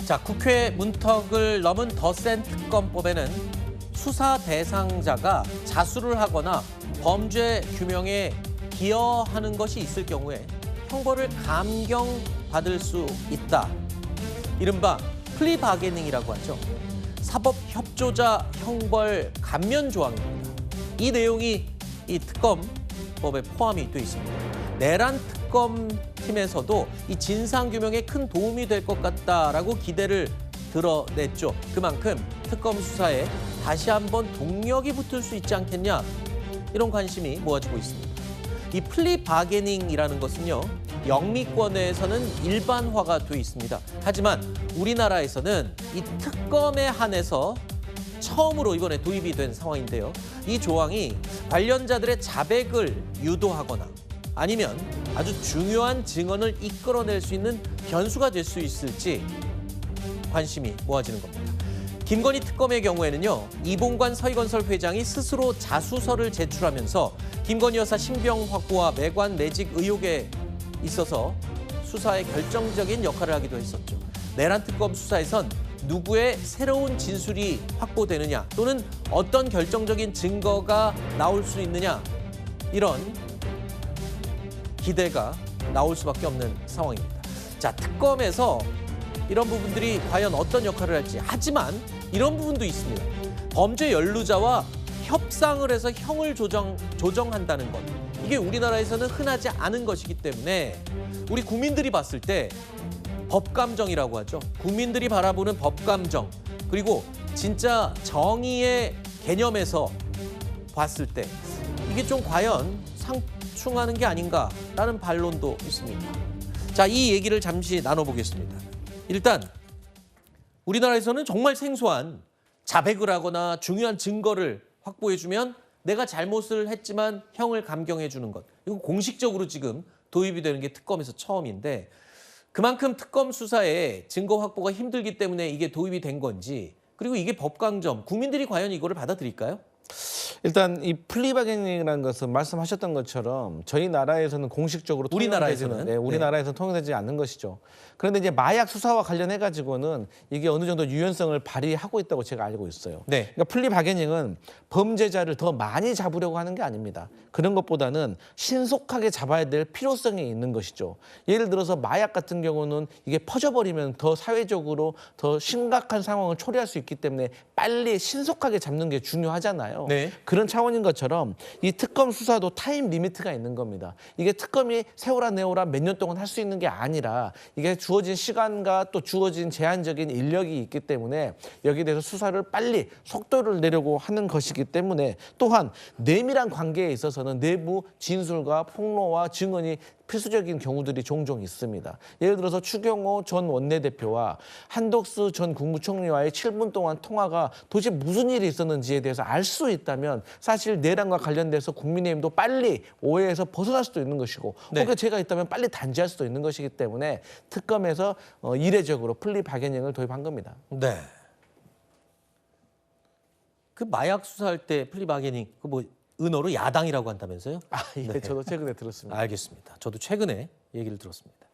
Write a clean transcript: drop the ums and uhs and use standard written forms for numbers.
자, 국회 문턱을 넘은 더 센 특검법에는 수사 대상자가 자수를 하거나 범죄 규명에 기여하는 것이 있을 경우에 형벌을 감경받을 수 있다. 이른바 플리 바게닝이라고 하죠. 사법협조자 형벌 감면 조항입니다. 이 내용이 이 특검법에 포함이 돼 있습니다. 내란 특검팀에서도 이 진상규명에 큰 도움이 될 것 같다라고 기대를 드러냈죠. 그만큼 특검 수사에 다시 한번 동력이 붙을 수 있지 않겠냐, 이런 관심이 모아지고 있습니다. 이 플리 바게닝이라는 것은요, 영미권에서는 일반화가 돼 있습니다. 하지만 우리나라에서는 이 특검에 한해서 처음으로 이번에 도입이 된 상황인데요. 이 조항이 관련자들의 자백을 유도하거나 아니면 아주 중요한 증언을 이끌어낼 수 있는 변수가 될 수 있을지 관심이 모아지는 겁니다. 김건희 특검의 경우에는요, 이봉관 서희건설 회장이 스스로 자수서를 제출하면서 김건희 여사 신병 확보와 매관 매직 의혹에 있어서 수사에 결정적인 역할을 하기도 했었죠. 내란 특검 수사에선 누구의 새로운 진술이 확보되느냐, 또는 어떤 결정적인 증거가 나올 수 있느냐, 이런 기대가 나올 수밖에 없는 상황입니다. 자, 특검에서 이런 부분들이 과연 어떤 역할을 할지. 하지만 이런 부분도 있습니다. 범죄 연루자와 협상을 해서 형을 조정한다는 것. 이게 우리나라에서는 흔하지 않은 것이기 때문에 우리 국민들이 봤을 때 법감정이라고 하죠. 국민들이 바라보는 법감정, 그리고 진짜 정의의 개념에서 봤을 때 이게 좀 과연 상충하는 게 아닌가라는 반론도 있습니다. 자, 이 얘기를 잠시 나눠보겠습니다. 일단 우리나라에서는 정말 생소한 자백을 하거나 중요한 증거를 확보해주면 내가 잘못을 했지만 형을 감경해주는 것. 이거 공식적으로 지금 도입이 되는 게 특검에서 처음인데, 그만큼 특검 수사에 증거 확보가 힘들기 때문에 이게 도입이 된 건지, 그리고 이게 법강점, 국민들이 과연 이거를 받아들일까요? 일단 이 플리바게닝이라는 것은 말씀하셨던 것처럼 저희 나라에서는 공식적으로 우리나라에서는 통용되지 않는 것이죠. 그런데 이제 마약 수사와 관련해 가지고는 이게 어느 정도 유연성을 발휘하고 있다고 제가 알고 있어요. 네. 그러니까 플리바게닝은 범죄자를 더 많이 잡으려고 하는 게 아닙니다. 그런 것보다는 신속하게 잡아야 될 필요성이 있는 것이죠. 예를 들어서 마약 같은 경우는 이게 퍼져버리면 더 사회적으로 더 심각한 상황을 초래할 수 있기 때문에 빨리 신속하게 잡는 게 중요하잖아요. 네. 그런 차원인 것처럼 이 특검 수사도 타임 리미트가 있는 겁니다. 이게 특검이 세월아 내월아 몇 년 동안 할 수 있는 게 아니라 이게 주어진 시간과 또 주어진 제한적인 인력이 있기 때문에 여기에 대해서 수사를 빨리 속도를 내려고 하는 것이기 때문에, 또한 내밀한 관계에 있어서는 내부 진술과 폭로와 증언이 필수적인 경우들이 종종 있습니다. 예를 들어서 추경호 전 원내대표와 한덕수 전 국무총리와의 7분 동안 통화가 도대체 무슨 일이 있었는지에 대해서 알 수 있다면 사실 내란과 관련돼서 국민의힘도 빨리 오해에서 벗어날 수도 있는 것이고, 네. 혹여 죄가 있다면 빨리 단죄할 수도 있는 것이기 때문에 특검에서 이례적으로 플리 바게닝을 도입한 겁니다. 네. 그 마약 수사할 때 플리 바게닝, 그 뭐 은어로 야당이라고 한다면서요? 예, 네. 저도 최근에 들었습니다. 알겠습니다. 저도 최근에 얘기를 들었습니다.